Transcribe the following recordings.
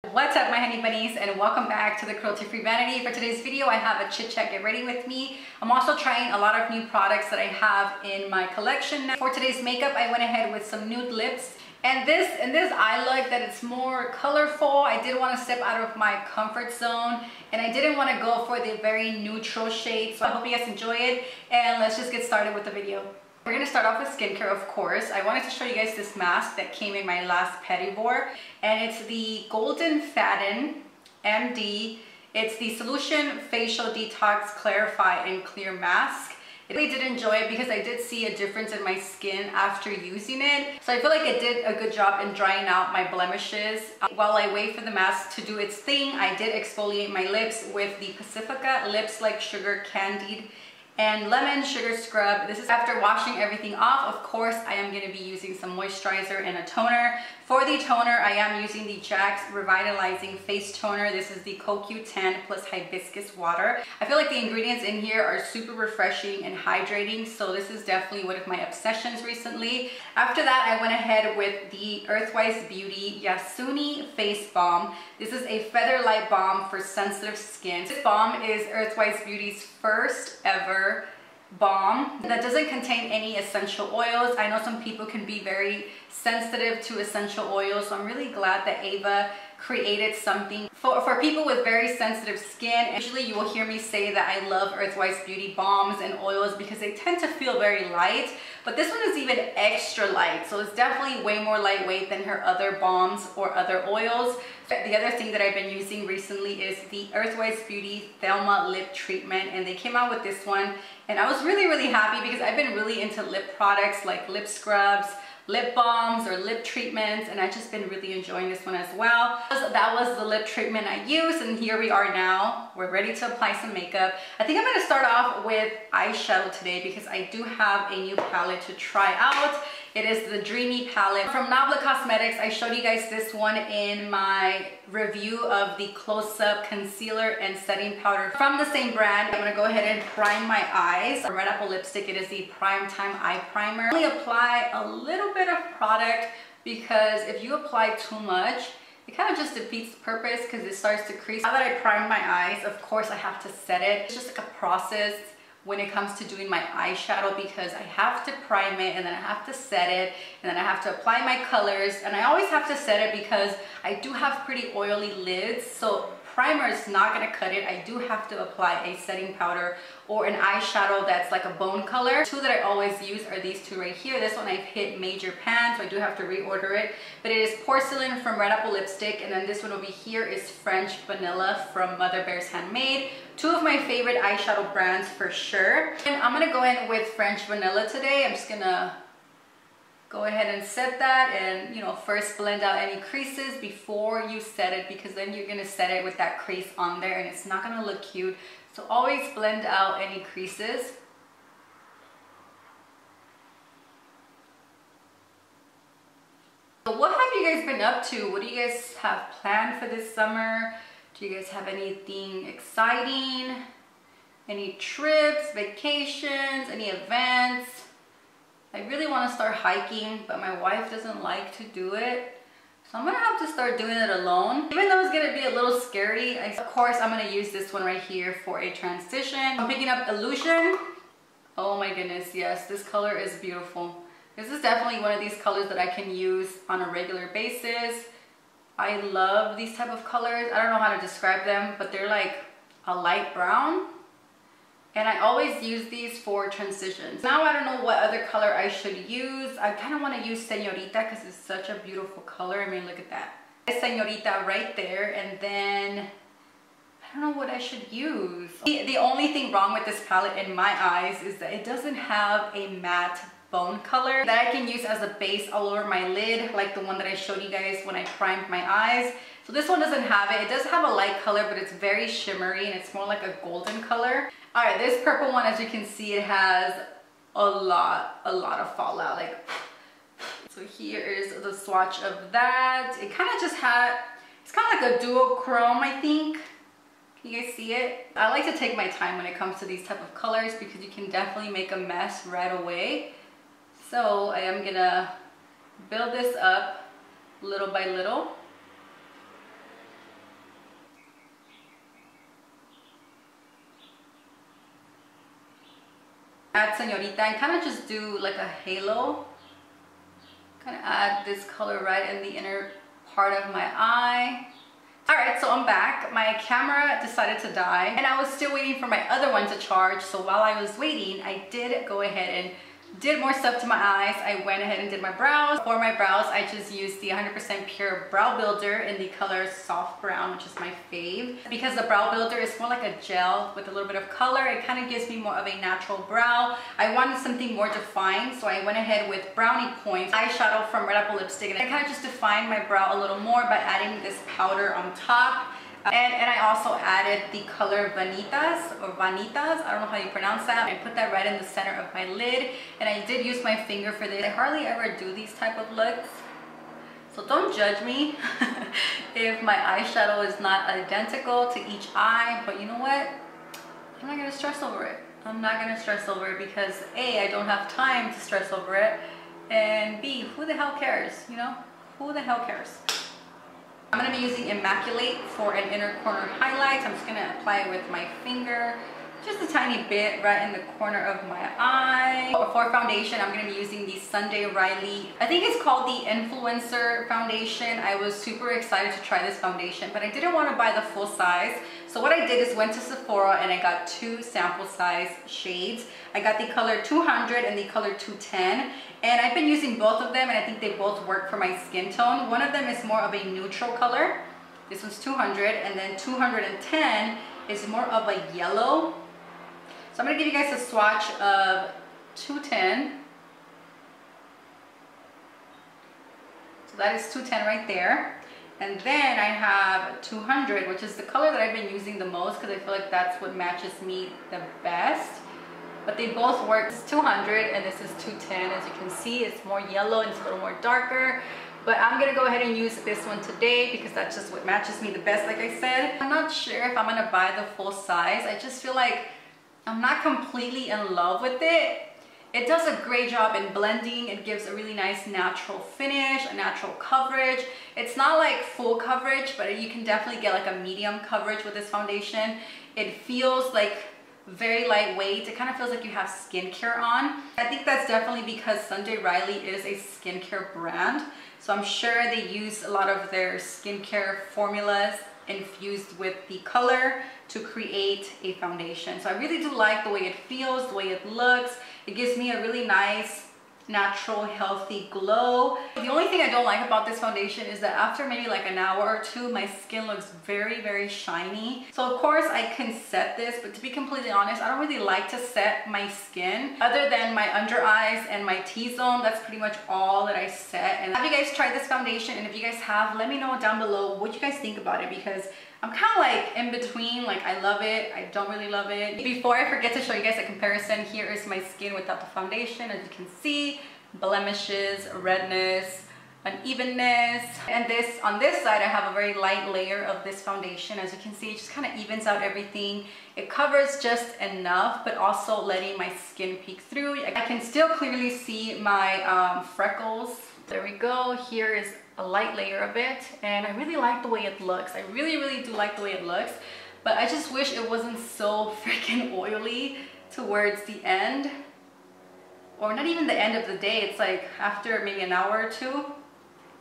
What's up, my honey bunnies, and welcome back to the Cruelty-Free Vanity. For today's video, I have a chit chat, get ready with me. I'm also trying a lot of new products that I have in my collection. For today's makeup, I went ahead with some nude lips. And this eye look that it's more colorful. I did want to step out of my comfort zone and I didn't want to go for the very neutral shade. So I hope you guys enjoy it and let's just get started with the video. We're going to start off with skincare, of course. I wanted to show you guys this mask that came in my last Petibor, and it's the Goldenfaden MD. It's the Solution Facial Detox Clarify and Clear Mask. I really did enjoy it because I did see a difference in my skin after using it. So I feel like it did a good job in drying out my blemishes. While I wait for the mask to do its thing, I did exfoliate my lips with the Pacifica Lips Like Sugar Candied and Lemon Sugar Scrub. This is after washing everything off. Of course, I am going to be using some moisturizer and a toner. For the toner, I am using the Jacqs Revitalizing Face Toner. This is the CoQ10 plus hibiscus water. I feel like the ingredients in here are super refreshing and hydrating, so this is definitely one of my obsessions recently. After that, I went ahead with the Earthwise Beauty Yasuni Face Balm. This is a feather light balm for sensitive skin. This balm is Earthwise Beauty's first ever balm that doesn't contain any essential oils. I know some people can be very sensitive to essential oils, so I'm really glad that Ava created something for people with very sensitive skin. Usually you will hear me say that I love Earthwise Beauty balms and oils because they tend to feel very light, but this one is even extra light, so it's definitely way more lightweight than her other balms or other oils. The other thing that I've been using recently is the Earthwise Beauty Thelma lip treatment, and they came out with this one and I was really happy because I've been really into lip products like lip scrubs, lip balms, or lip treatments, and I've just been really enjoying this one as well. That was the lip treatment I used, and here we are now. We're ready to apply some makeup. I think I'm going to start off with eyeshadow today because I do have a new palette to try out. It is the Dreamy palette from Knobbler Cosmetics. I showed you guys this one in my review of the Close-Up Concealer and Setting Powder from the same brand. I'm going to go ahead and prime my eyes. From Red Apple Lipstick, it is the Prime Time Eye Primer. I only apply a little bit of product because if you apply too much, it kind of just defeats the purpose because it starts to crease. Now that I prime my eyes, of course I have to set it. It's just like a process when it comes to doing my eyeshadow because I have to prime it and then I have to set it and then I have to apply my colors, and I always have to set it because I do have pretty oily lids, so primer is not going to cut it. I do have to apply a setting powder or an eyeshadow that's like a bone color. Two that I always use are these two right here. This one I've hit major pan, so I do have to reorder it, but it is Porcelain from Red Apple Lipstick, and then this one over here is French Vanilla from Mother Bear's Handmade. Two of my favorite eyeshadow brands for sure. And I'm gonna go in with French Vanilla today. I'm just gonna go ahead and set that, and first blend out any creases before you set it, because then you're gonna set it with that crease on there and it's not gonna look cute. So always blend out any creases. So what have you guys been up to? What do you guys have planned for this summer? Do you guys have anything exciting? Any trips, vacations, any events? I really want to start hiking, but my wife doesn't like to do it. So I'm gonna have to start doing it alone. Even though it's gonna be a little scary, of course I'm gonna use this one right here for a transition. I'm picking up Illusion. Oh my goodness, yes, this color is beautiful. This is definitely one of these colors that I can use on a regular basis. I love these type of colors. I don't know how to describe them, but they're like a light brown. And I always use these for transitions. Now I don't know what other color I should use. I kind of want to use Señorita because it's such a beautiful color. I mean, look at that. Señorita right there. And then I don't know what I should use. The only thing wrong with this palette in my eyes is that it doesn't have a matte bone color that I can use as a base all over my lid, like the one that I showed you guys when I primed my eyes. So this one doesn't have it. It does have a light color, but it's very shimmery and it's more like a golden color. All right, this purple one, as you can see, it has a lot of fallout. Like, so here is the swatch of that. It kind of just had, it's kind of like a duochrome, I think. Can you guys see it? I like to take my time when it comes to these type of colors because you can definitely make a mess right away. So I am gonna build this up little by little. Add Señorita and kind of just do like a halo. Kind of add this color right in the inner part of my eye. Alright, so I'm back. My camera decided to die and I was still waiting for my other one to charge. So while I was waiting, I did go ahead and did more stuff to my eyes. I went ahead and did my brows. For my brows, I just used the 100% pure brow builder in the color soft brown, which is my fave. Because the brow builder is more like a gel with a little bit of color, it kind of gives me more of a natural brow. I wanted something more defined, so I went ahead with brownie points eyeshadow from Red Apple lipstick, and I kind of just defined my brow a little more by adding this powder on top. And I also added the color Vanitas, I don't know how you pronounce that. I put that right in the center of my lid, and I did use my finger for this. I hardly ever do these type of looks, so don't judge me if my eyeshadow is not identical to each eye, but you know what? I'm not gonna stress over it. I'm not gonna stress over it because A, I don't have time to stress over it, and B, who the hell cares, you know? Who the hell cares? I'm going to be using Immaculate for an inner corner highlight. I'm just going to apply it with my finger, just a tiny bit right in the corner of my eye. For foundation, I'm going to be using the Sunday Riley. I think it's called the Influencer Foundation. I was super excited to try this foundation, but I didn't want to buy the full size. So what I did is went to Sephora and I got 2 sample size shades. I got the color 200 and the color 210. And I've been using both of them and I think they both work for my skin tone. One of them is more of a neutral color. This one's 200, and then 210 is more of a yellow. So I'm going to give you guys a swatch of 210. So that is 210 right there. And then I have 200, which is the color that I've been using the most because I feel like that's what matches me the best. But they both work. This is 200 and this is 210. As you can see, it's more yellow and it's a little more darker. But I'm gonna go ahead and use this one today because that's just what matches me the best, like I said. I'm not sure if I'm gonna buy the full size. I just feel like I'm not completely in love with it. It does a great job in blending. It gives a really nice natural finish, a natural coverage. It's not like full coverage, but you can definitely get like a medium coverage with this foundation. It feels like very lightweight. It kind of feels like you have skincare on. I think that's definitely because Sunday Riley is a skincare brand. So I'm sure they use a lot of their skincare formulas infused with the color to create a foundation. So I really do like the way it feels, the way it looks. It gives me a really nice, natural, healthy glow. The only thing I don't like about this foundation is that after maybe like an hour or two, my skin looks very, very shiny. So of course I can set this, but to be completely honest, I don't really like to set my skin. Other than my under eyes and my T-zone, that's pretty much all that I set. And have you guys tried this foundation? And if you guys have, let me know down below what you guys think about it, because I'm kind of like in between, like I love it, I don't really love it. Before I forget to show you guys a comparison, here is my skin without the foundation. As you can see, blemishes, redness, unevenness. And this, on this side, I have a very light layer of this foundation. As you can see, it just kind of evens out everything. It covers just enough, but also letting my skin peek through. I can still clearly see my freckles. There we go. Here is a light layer of it, and I really like the way it looks. I really, really do like the way it looks, but I just wish it wasn't so freaking oily towards the end, or not even the end of the day. It's like after maybe an hour or two.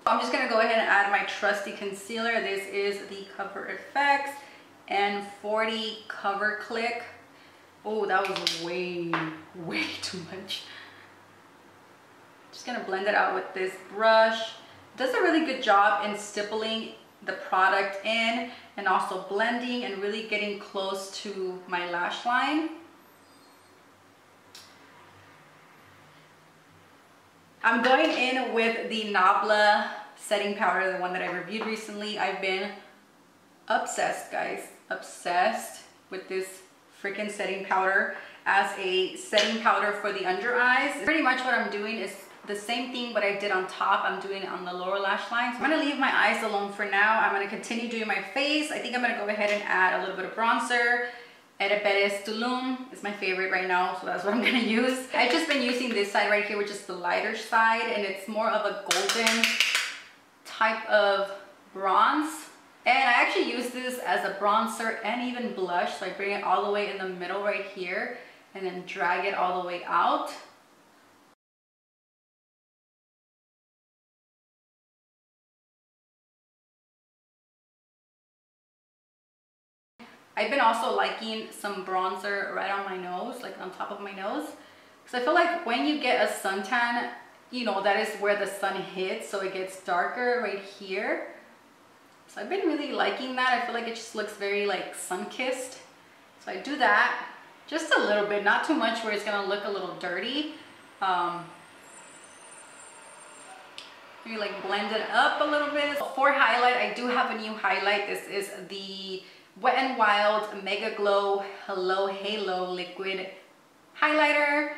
I'm just gonna go ahead and add my trusty concealer. This is the Cover FX N40 Cover Click. Oh, that was way too much. Just gonna blend it out with this brush. It does a really good job in stippling the product in and also blending and really getting close to my lash line. I'm going in with the Knobbler setting powder, the one that I reviewed recently. I've been obsessed, guys, obsessed with this freaking setting powder as a setting powder for the under eyes. Pretty much what I'm doing is the same thing what I did on top, I'm doing it on the lower lash line. So I'm gonna leave my eyes alone for now. I'm gonna continue doing my face. I think I'm gonna go ahead and add a little bit of bronzer. Ereperes Tulum is my favorite right now, so that's what I'm gonna use. I've just been using this side right here, which is the lighter side, and it's more of a golden type of bronze. And I actually use this as a bronzer and even blush, so I bring it all the way in the middle right here. and then drag it all the way out. I've been also liking some bronzer right on my nose, like on top of my nose. Because I feel like when you get a suntan, you know, that is where the sun hits, so it gets darker right here. So I've been really liking that. I feel like it just looks very like sun-kissed. So I do that just a little bit, not too much where it's gonna look a little dirty. Maybe like blend it up a little bit. For highlight, I do have a new highlight. This is the WetnWild Mega Glow Hello Halo Liquid Highlighter.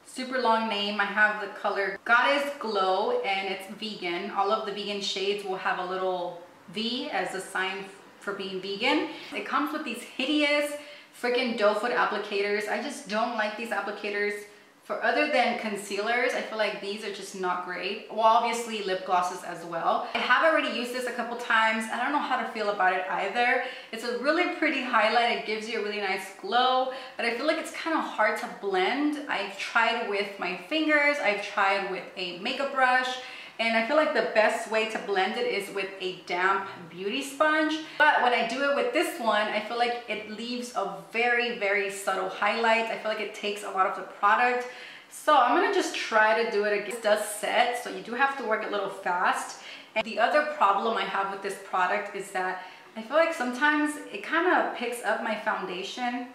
Super long name. I have the color Goddess Glow and it's vegan. All of the vegan shades will have a little V as a sign for being vegan. It comes with these hideous freaking doe foot applicators. I just don't like these applicators. For other than concealers, I feel like these are just not great. Well, obviously lip glosses as well. I have already used this a couple times. I don't know how to feel about it either. It's a really pretty highlight. It gives you a really nice glow, but I feel like it's kind of hard to blend. I've tried with my fingers. I've tried with a makeup brush. And I feel like the best way to blend it is with a damp beauty sponge. But when I do it with this one, I feel like it leaves a very, very subtle highlight. I feel like it takes a lot of the product. So I'm gonna just try to do it again. It does set, so you do have to work a little fast. And the other problem I have with this product is that I feel like sometimes it kind of picks up my foundation,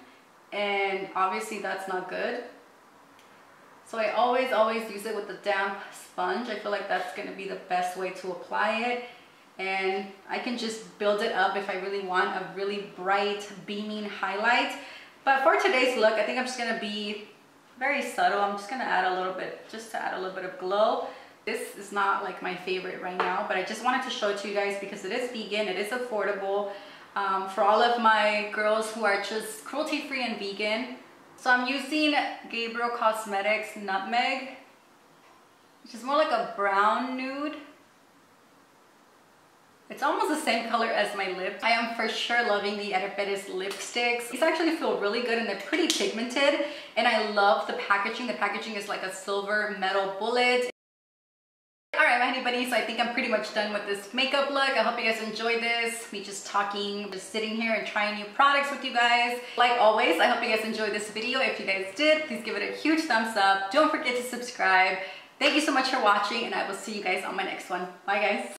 and obviously that's not good. So I always use it with a damp sponge. I feel like that's going to be the best way to apply it. And I can just build it up if I really want a really bright, beaming highlight. But for today's look, I think I'm just going to be very subtle. I'm just going to add a little bit, just to add a little bit of glow. This is not like my favorite right now, but I just wanted to show it to you guys because it is vegan, it is affordable. For all of my girls who are just cruelty-free and vegan. So I'm using Gabriel Cosmetics Nutmeg, which is more like a brown nude. It's almost the same color as my lips. I am for sure loving the Earthwise lipsticks. These actually feel really good and they're pretty pigmented. And I love the packaging. The packaging is like a silver metal bullet. Alright my honey bunnies, so I think I'm pretty much done with this makeup look. I hope you guys enjoyed this. Me just talking, just sitting here and trying new products with you guys. Like always, I hope you guys enjoyed this video. If you guys did, please give it a huge thumbs up. Don't forget to subscribe. Thank you so much for watching and I will see you guys on my next one. Bye guys.